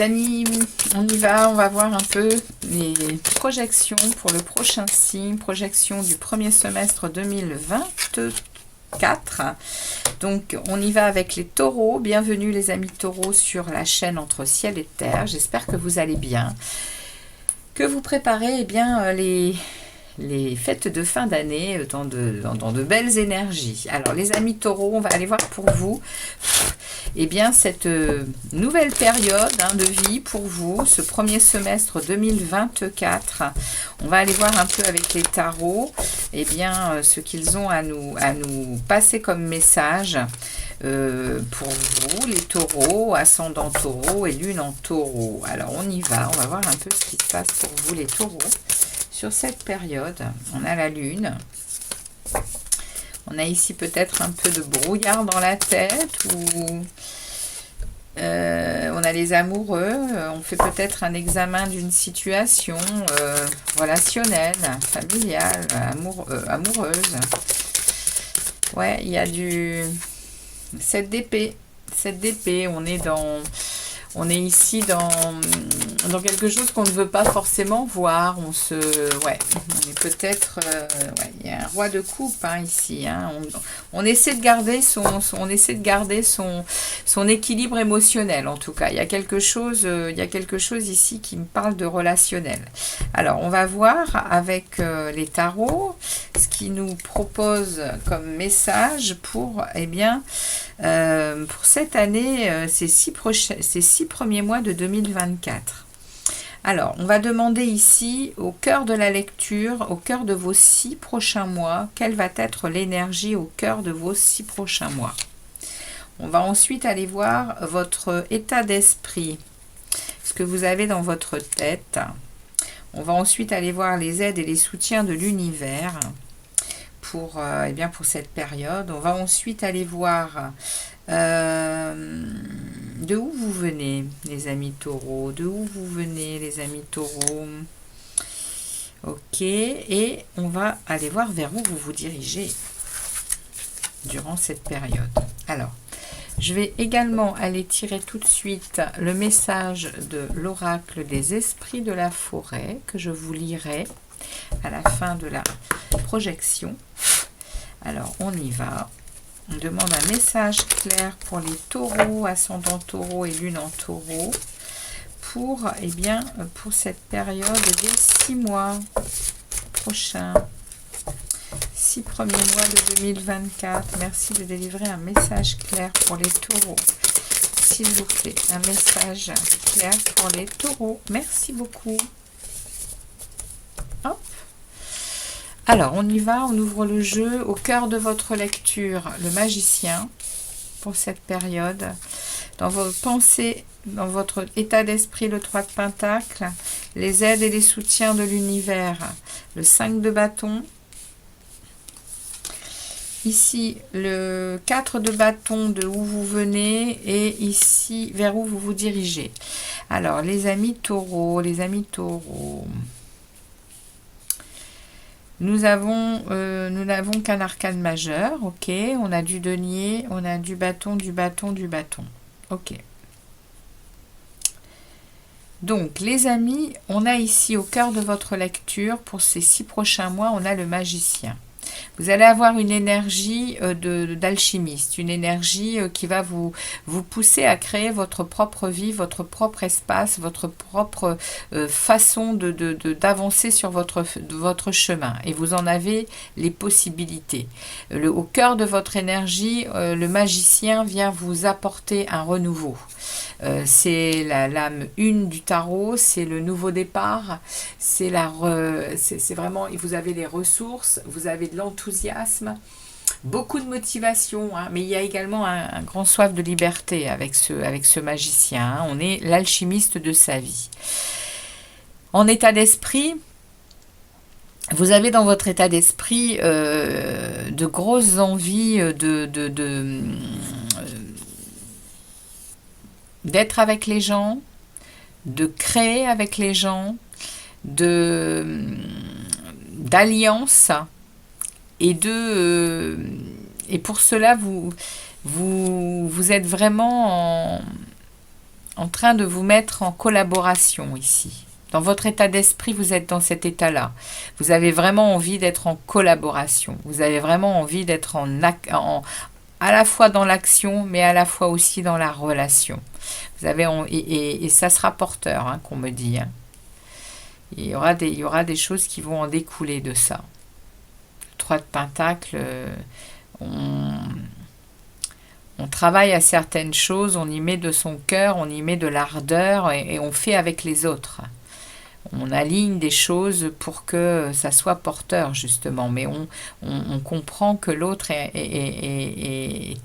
amis, on y va, on va voir un peu les projections pour le prochain signe, projection du premier semestre 2024. Donc on y va avec les taureaux. Bienvenue les amis taureaux sur la chaîne Entre ciel et terre. J'espère que vous allez bien, que vous préparez bien les fêtes de fin d'année dans de belles énergies. Alors les amis taureaux, on va aller voir pour vous bien cette nouvelle période de vie pour vous, ce premier semestre 2024. On va aller voir un peu avec les tarots bien ce qu'ils ont à nous passer comme message pour vous les taureaux, ascendant taureau et lune en taureau. Alors on y va, on va voir un peu ce qui se passe pour vous les taureaux. Sur cette période, on a la lune. On a ici peut-être un peu de brouillard dans la tête ou on a les amoureux. On fait peut-être un examen d'une situation relationnelle, familiale, amoureuse. Ouais, il y a du 7 d'épée. 7 d'épée, on est ici dans quelque chose qu'on ne veut pas forcément voir. On est peut-être... il y a un roi de coupe ici. On essaie de garder son équilibre émotionnel. En tout cas, il y a quelque chose ici qui me parle de relationnel. Alors, on va voir avec les tarots ce qu'ils nous proposent comme message pour pour cette année, ces 6 premiers mois de 2024. Alors, on va demander ici, au cœur de la lecture, au cœur de vos 6 prochains mois, quelle va être l'énergie au cœur de vos 6 prochains mois. On va ensuite aller voir votre état d'esprit, ce que vous avez dans votre tête. On va ensuite aller voir les aides et les soutiens de l'univers pour cette période. On va ensuite aller voir de où vous venez, les amis taureaux. De où vous venez, les amis taureaux. Ok, et on va aller voir vers où vous vous dirigez durant cette période. Alors, je vais également aller tirer tout de suite le message de l'oracle des esprits de la forêt que je vous lirai à la fin de la projection. Alors, on y va. On demande un message clair pour les taureaux, ascendant taureau et lune en taureau, pour cette période des 6 mois prochains, 6 premiers mois de 2024. Merci de délivrer un message clair pour les taureaux. S'il vous plaît, un message clair pour les taureaux. Merci beaucoup. Hop. Alors, on y va, on ouvre le jeu. Au cœur de votre lecture, le magicien, pour cette période. Dans vos pensées, dans votre état d'esprit, le 3 de Pentacle, les aides et les soutiens de l'univers, le 5 de bâton. Ici, le 4 de bâton de où vous venez et ici, vers où vous vous dirigez. Alors, les amis taureaux, Nous n'avons qu'un arcane majeur, ok. On a du denier, on a du bâton, du bâton, du bâton. Ok. Donc, les amis, on a ici au cœur de votre lecture, pour ces 6 prochains mois, on a le magicien. Vous allez avoir une énergie d'alchimiste, une énergie qui va vous pousser à créer votre propre vie, votre propre espace, votre propre façon d'avancer sur votre chemin. Et vous en avez les possibilités. Au cœur de votre énergie, le magicien vient vous apporter un renouveau. C'est l'âme 1 du tarot, c'est le nouveau départ, c'est vraiment, vous avez les ressources, vous avez de l'enthousiasme, beaucoup de motivation, mais il y a également un grand soif de liberté avec ce magicien. On est l'alchimiste de sa vie. En état d'esprit, vous avez dans votre état d'esprit de grosses envies d'être avec les gens, de créer avec les gens, d'alliance et pour cela vous êtes vraiment en train de vous mettre en collaboration ici. Dans votre état d'esprit, vous êtes dans cet état-là. Vous avez vraiment envie d'être en collaboration. Vous avez vraiment envie d'être à la fois dans l'action, mais à la fois aussi dans la relation. Vous avez et ça sera porteur, hein, qu'on me dit. Hein. Il y aura des choses qui vont en découler de ça. Le 3 de Pentacles, on travaille à certaines choses, on y met de son cœur, on y met de l'ardeur et on fait avec les autres. On aligne des choses pour que ça soit porteur, justement. Mais on comprend que l'autre est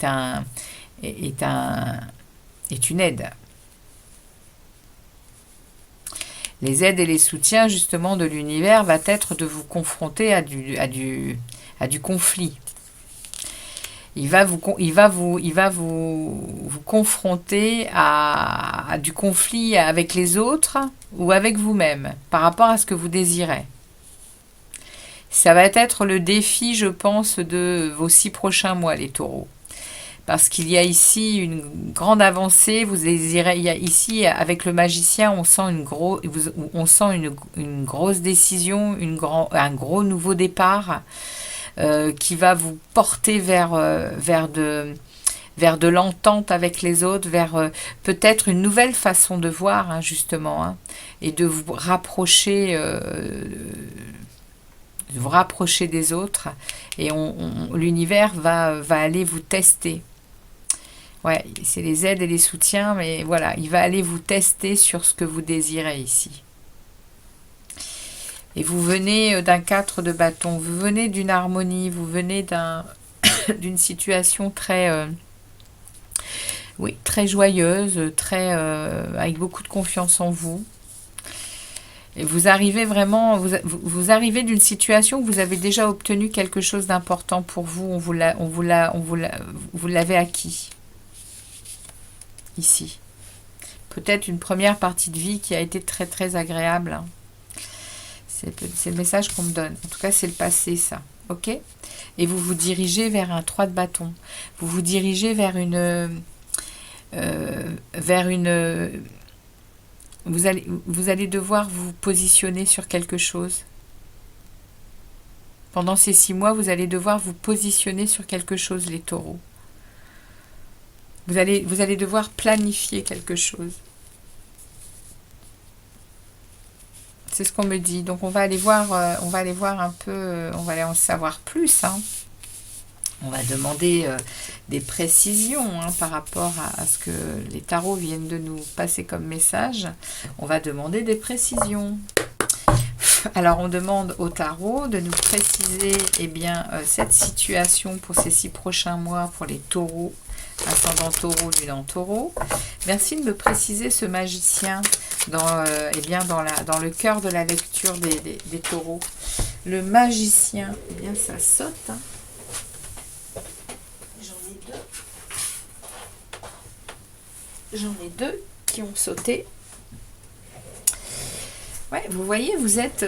une aide. Les aides et les soutiens, justement, de l'univers va être de vous confronter à du conflit. Il va vous confronter à du conflit avec les autres ou avec vous-même par rapport à ce que vous désirez. Ça va être le défi, je pense, de vos 6 prochains mois, les taureaux. Parce qu'il y a ici une grande avancée, vous désirez, il y a ici, avec le magicien, on sent une grosse décision, un gros nouveau départ. Qui va vous porter vers de l'entente avec les autres, vers peut-être une nouvelle façon de voir, hein, justement, hein, et de vous rapprocher des autres, et l'univers va aller vous tester. Ouais, c'est les aides et les soutiens, mais voilà, il va aller vous tester sur ce que vous désirez ici. Et vous venez d'un 4 de bâton, vous venez d'une harmonie, vous venez d'une situation très joyeuse, avec beaucoup de confiance en vous. Et vous arrivez vraiment, vous arrivez d'une situation où vous avez déjà obtenu quelque chose d'important pour vous, vous l'avez acquis. Ici. Peut-être une première partie de vie qui a été très très agréable. Hein. C'est le message qu'on me donne. En tout cas, c'est le passé, ça. Ok? Et vous vous dirigez vers un 3 de bâton. Vous vous dirigez vers vous allez devoir vous positionner sur quelque chose. Pendant ces 6 mois, vous allez devoir vous positionner sur quelque chose, les taureaux. Vous allez devoir planifier quelque chose. C'est ce qu'on me dit. Donc on va aller voir un peu, on va aller en savoir plus. Hein. On va demander des précisions hein, par rapport à ce que les tarots viennent de nous passer comme message. On va demander des précisions. Alors on demande au tarot de nous préciser cette situation pour ces 6 prochains mois pour les taureaux. Ascendant taureau, lune en taureau. Merci de me préciser ce magicien dans le cœur de la lecture des taureaux. Le magicien, ça saute. Hein. J'en ai deux qui ont sauté. Ouais, vous voyez, vous êtes...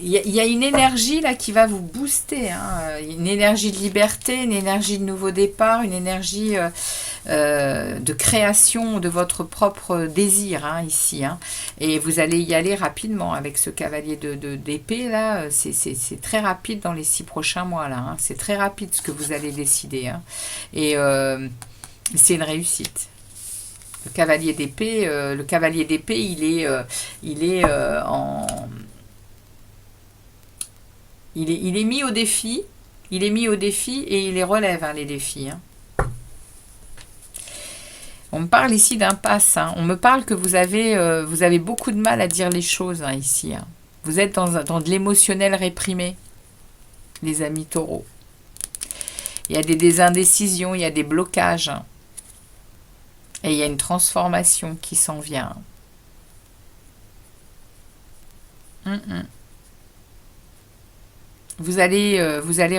Il y a une énergie là qui va vous booster, hein, une énergie de liberté, une énergie de nouveau départ, une énergie de création de votre propre désir hein, ici. Hein. Et vous allez y aller rapidement avec ce cavalier d'épée là. C'est très rapide dans les 6 prochains mois là. Hein. C'est très rapide ce que vous allez décider. Hein. Et c'est une réussite. Le cavalier d'épée, il est mis au défi. Il est mis au défi et il les relève, hein, les défis. Hein. On me parle ici d'impasse. Hein. On me parle que vous avez beaucoup de mal à dire les choses hein, ici. Hein. Vous êtes dans de l'émotionnel réprimé, les amis taureaux. Il y a des indécisions, il y a des blocages. Hein. Et il y a une transformation qui s'en vient. Vous allez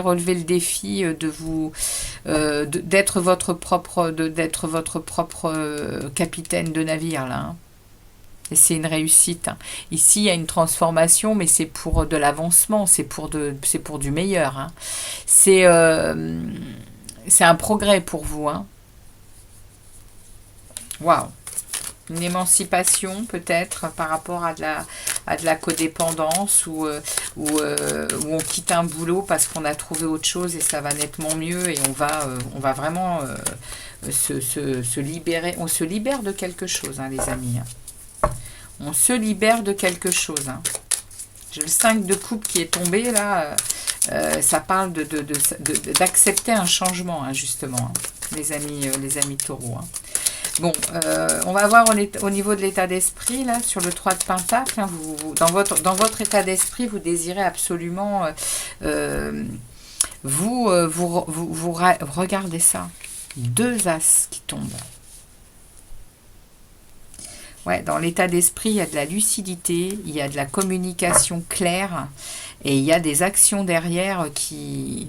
relever le défi d'être votre propre capitaine de navire là. Hein. Et c'est une réussite. Hein. Ici, il y a une transformation, mais c'est pour de l'avancement, c'est pour du meilleur. Hein. C'est un progrès pour vous. Hein. Waouh. Une émancipation peut-être par rapport à de la codépendance où on quitte un boulot parce qu'on a trouvé autre chose et ça va nettement mieux et on va vraiment se libérer. On se libère de quelque chose, hein, les amis. On se libère de quelque chose. Hein. J'ai le 5 de coupe qui est tombé là. Ça parle d'accepter un changement, hein, justement, hein, les amis taureaux. Hein. Bon, on va voir au niveau de l'état d'esprit, là, sur le 3 de Pentacle. Hein, dans votre état d'esprit, vous désirez absolument... vous regardez ça. 2 as qui tombent. Ouais, dans l'état d'esprit, il y a de la lucidité, il y a de la communication claire et il y a des actions derrière qui...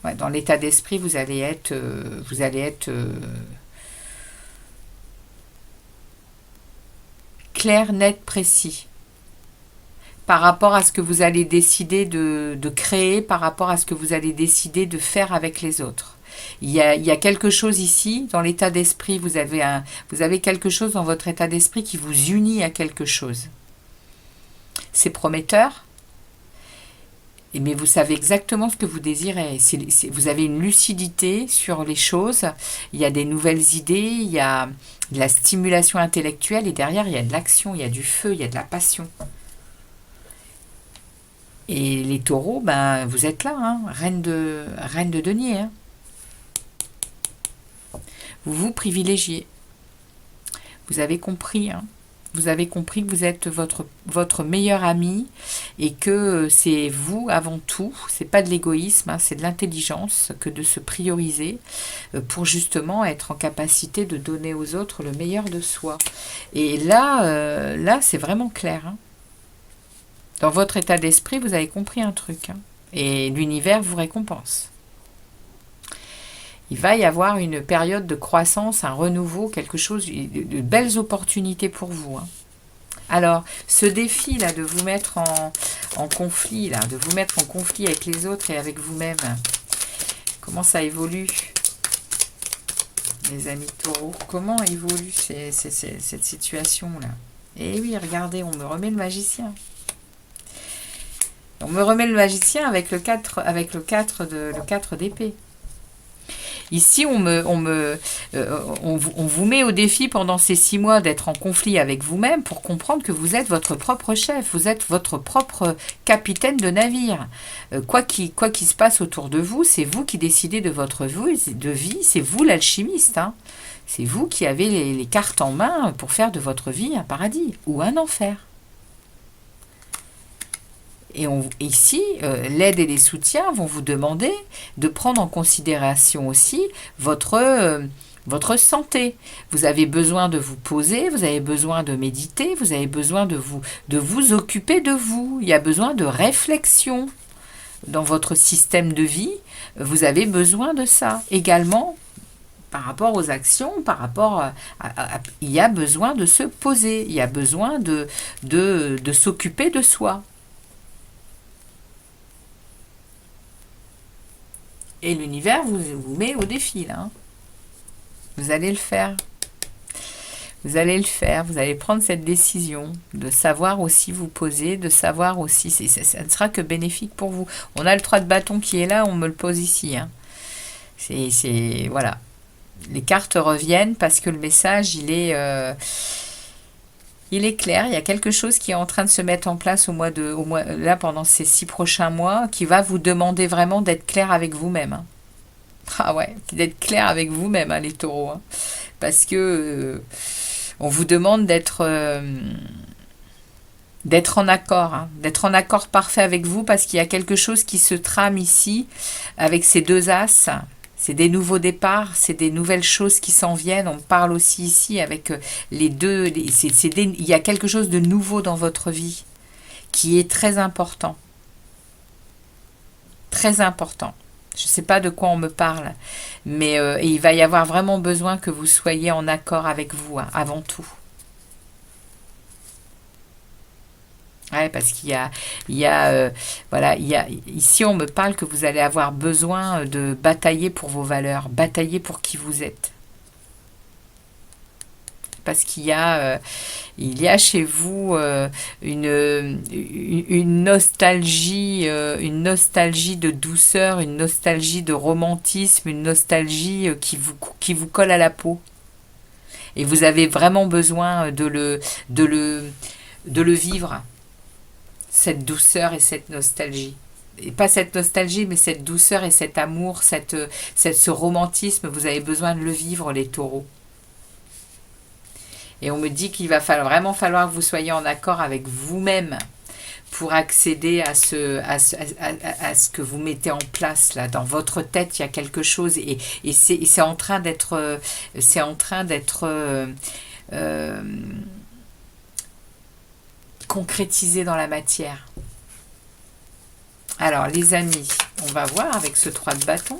Ouais, dans l'état d'esprit, vous allez être clair, net, précis. Par rapport à ce que vous allez décider de créer, par rapport à ce que vous allez décider de faire avec les autres. Il y a quelque chose ici, dans l'état d'esprit, vous avez quelque chose dans votre état d'esprit qui vous unit à quelque chose. C'est prometteur. Mais vous savez exactement ce que vous désirez. Vous avez une lucidité sur les choses. Il y a des nouvelles idées, il y a de la stimulation intellectuelle et derrière, il y a de l'action, il y a du feu, il y a de la passion. Et les taureaux, ben, vous êtes là, hein, reine de denier. Hein. Vous vous privilégiez. Vous avez compris, hein. Vous avez compris que vous êtes votre meilleur ami et que c'est vous avant tout, c'est pas de l'égoïsme, hein, c'est de l'intelligence que de se prioriser pour justement être en capacité de donner aux autres le meilleur de soi. Et là c'est vraiment clair. Hein. Dans votre état d'esprit, vous avez compris un truc. Hein, et l'univers vous récompense. Il va y avoir une période de croissance, un renouveau, quelque chose, de belles opportunités pour vous. Hein. Alors, ce défi là de vous mettre en conflit, là, de vous mettre en conflit avec les autres et avec vous-même, comment ça évolue, les amis taureaux? Comment évolue cette situation-là? Eh oui, regardez, on me remet le magicien. On me remet le magicien avec le 4 d'épée. Ici, on vous met au défi pendant ces 6 mois d'être en conflit avec vous-même pour comprendre que vous êtes votre propre chef, vous êtes votre propre capitaine de navire. Quoi qu'il se passe autour de vous, c'est vous qui décidez de votre vie, c'est vous l'alchimiste. Hein. C'est vous qui avez les cartes en main pour faire de votre vie un paradis ou un enfer. Et ici, l'aide et les soutiens vont vous demander de prendre en considération aussi votre santé. Vous avez besoin de vous poser, vous avez besoin de méditer, vous avez besoin de vous occuper de vous. Il y a besoin de réflexion dans votre système de vie. Vous avez besoin de ça. Également, par rapport aux actions, par rapport il y a besoin de se poser, il y a besoin de s'occuper de soi. Et l'univers vous met au défi, là. Hein. Vous allez le faire. Vous allez le faire. Vous allez prendre cette décision de savoir aussi vous poser, de savoir aussi... ça ne sera que bénéfique pour vous. On a le 3 de bâton qui est là, on me le pose ici. Hein. Voilà. Les cartes reviennent parce que le message, il est clair. Il y a quelque chose qui est en train de se mettre en place là, pendant ces 6 prochains mois qui va vous demander vraiment d'être clair avec vous-même. Hein. Ah ouais, d'être clair avec vous-même, hein, les taureaux. Hein. Parce que on vous demande d'être en accord. Hein, d'être en accord parfait avec vous parce qu'il y a quelque chose qui se trame ici avec ces 2 as. C'est des nouveaux départs, c'est des nouvelles choses qui s'en viennent. On parle aussi ici avec les deux. Il y a quelque chose de nouveau dans votre vie qui est très important. Très important. Je ne sais pas de quoi on me parle, mais il va y avoir vraiment besoin que vous soyez en accord avec vous, hein, avant tout. Ouais, parce qu'il y a ici on me parle que vous allez avoir besoin de batailler pour vos valeurs, batailler pour qui vous êtes. parce il y a chez vous une nostalgie, de douceur, une nostalgie de romantisme, une nostalgie qui vous colle à la peau. Et vous avez vraiment besoin de le vivre, cette douceur et cette nostalgie. Et pas cette nostalgie, mais cette douceur et cet amour, ce romantisme, vous avez besoin de le vivre, les taureaux. Et on me dit qu'il va vraiment falloir que vous soyez en accord avec vous-même pour accéder à ce que vous mettez en place là. Dans votre tête, il y a quelque chose et c'est en train d'être concrétisé dans la matière. Alors les amis, on va voir avec ce 3 de bâton.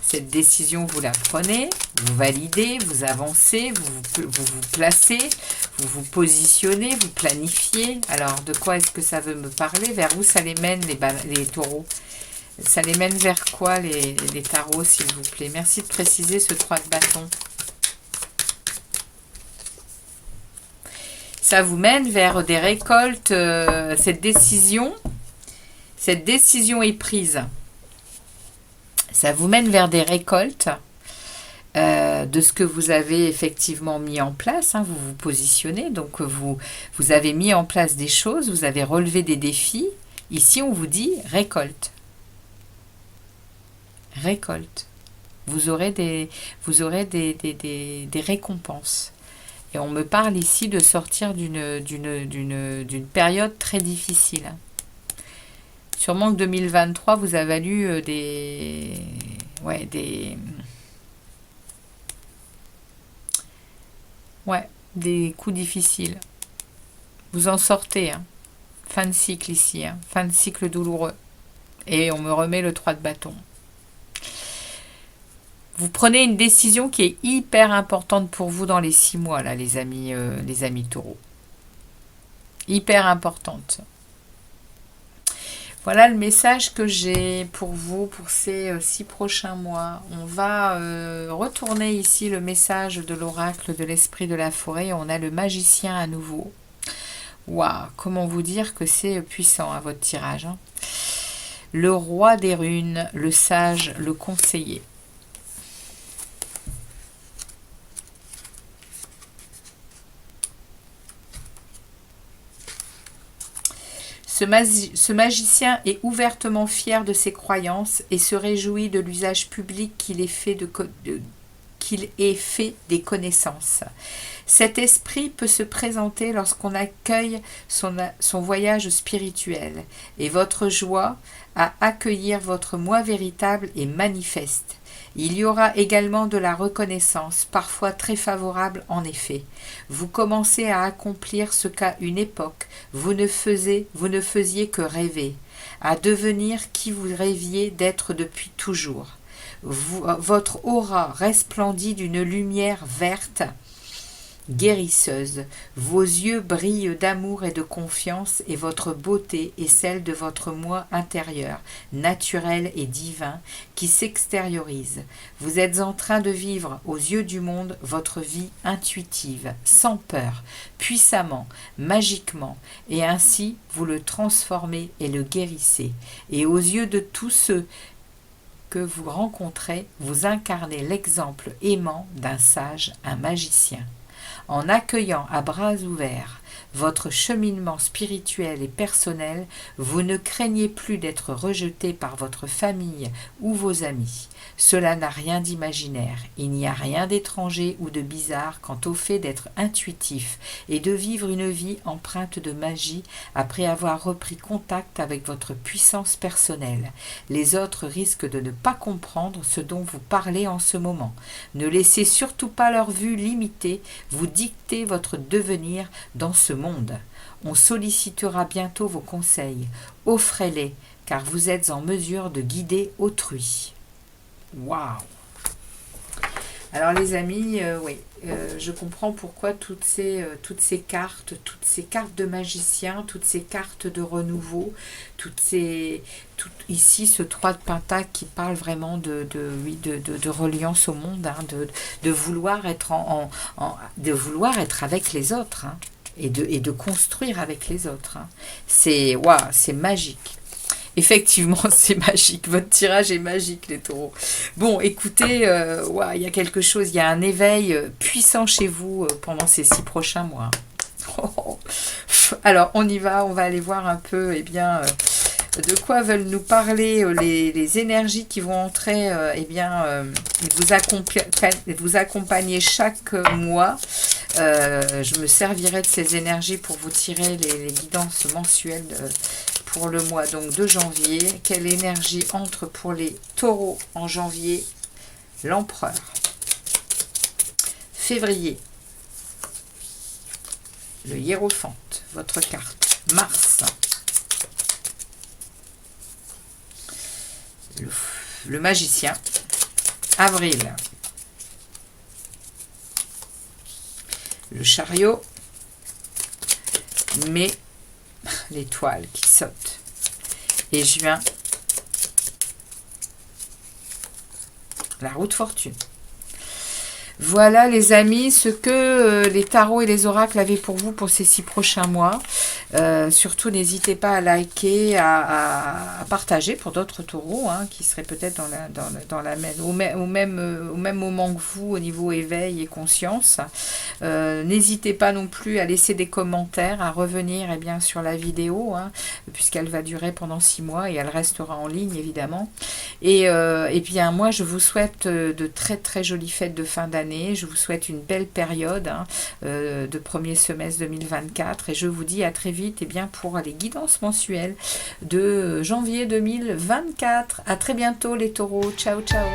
Cette décision, vous la prenez, vous validez, vous avancez, vous placez, vous vous positionnez, vous planifiez. Alors, de quoi est-ce que ça veut me parler? Vers où ça les mène, les taureaux? Ça les mène vers quoi, les tarots, s'il vous plaît? Merci de préciser ce 3 de bâton. Ça vous mène vers des récoltes. Cette décision est prise. Ça vous mène vers des récoltes de ce que vous avez effectivement mis en place. Vous vous positionnez, donc vous avez mis en place des choses, vous avez relevé des défis. Ici, on vous dit récolte. Récolte. Vous aurez des récompenses. Et on me parle ici de sortir d'une période très difficile. Sûrement que 2023 vous a valu des coups difficiles. Vous en sortez. Fin de cycle ici. Fin de cycle douloureux. Et on me remet le 3 de bâton. Vous prenez une décision qui est hyper importante pour vous dans les 6 mois, là, les amis taureaux. Hyper importante. Voilà le message que j'ai pour vous pour ces 6 prochains mois. On va retourner ici le message de l'oracle de l'esprit de la forêt. On a le magicien à nouveau. Waouh, comment vous dire que c'est puissant votre tirage. Le roi des runes, le sage, le conseiller. Ce magicien est ouvertement fier de ses croyances et se réjouit de l'usage public qu'il ait fait des connaissances. Cet esprit peut se présenter lorsqu'on accueille son voyage spirituel, et votre joie à accueillir votre moi véritable est manifeste. Il y aura également de la reconnaissance, parfois très favorable en effet. Vous commencez à accomplir ce qu'à une époque vous ne faisiez que rêver, à devenir qui vous rêviez d'être depuis toujours. Votre aura resplendit d'une lumière verte, guérisseuse. Vos yeux brillent d'amour et de confiance et votre beauté est celle de votre moi intérieur, naturel et divin, qui s'extériorise. Vous êtes en train de vivre aux yeux du monde votre vie intuitive, sans peur, puissamment, magiquement, et ainsi vous le transformez et le guérissez. Et aux yeux de tous ceux que vous rencontrez, vous incarnez l'exemple aimant d'un sage, un magicien. En accueillant à bras ouverts votre cheminement spirituel et personnel, vous ne craignez plus d'être rejeté par votre famille ou vos amis. Cela n'a rien d'imaginaire, il n'y a rien d'étranger ou de bizarre quant au fait d'être intuitif et de vivre une vie empreinte de magie après avoir repris contact avec votre puissance personnelle. Les autres risquent de ne pas comprendre ce dont vous parlez en ce moment. Ne laissez surtout pas leur vue limitée vous dicter votre devenir dans ce monde. On sollicitera bientôt vos conseils. Offrez-les, car vous êtes en mesure de guider autrui. Waouh! Alors les amis, oui, je comprends pourquoi toutes ces cartes de magicien, toutes ces cartes de renouveau, ici ce 3 de Pentacle qui parle vraiment oui, de reliance au monde, hein, de vouloir être de vouloir être avec les autres, hein, et de construire avec les autres. Hein. C'est waouh, c'est magique. Effectivement, c'est magique. Votre tirage est magique, les taureaux. Bon, écoutez, il y a quelque chose, il y a un éveil puissant chez vous pendant ces 6 prochains mois. Alors, on y va, on va aller voir un peu, eh bien, de quoi veulent nous parler les énergies qui vont entrer, vous accompagner chaque mois. Je me servirai de ces énergies pour vous tirer les guidances mensuelles pour le mois donc de janvier. Quelle énergie entre pour les taureaux en janvier? L'empereur. Février. Le hiérophante, votre carte. Mars. Le magicien. Avril. Le chariot. Mai. L'étoile qui saute. Et juin. La roue de fortune. Voilà les amis, ce que les tarots et les oracles avaient pour vous pour ces 6 prochains mois. Surtout n'hésitez pas à liker, à partager pour d'autres taureaux, hein, qui seraient peut-être dans la même, au même moment que vous au niveau éveil et conscience. N'hésitez pas non plus à laisser des commentaires, à revenir sur la vidéo, hein, puisqu'elle va durer pendant 6 mois et elle restera en ligne évidemment. Et bien moi je vous souhaite de très très jolies fêtes de fin d'année. Je vous souhaite une belle période, hein, de premier semestre 2024 et je vous dis à très vite pour les guidances mensuelles de janvier 2024. À très bientôt les taureaux. Ciao ciao.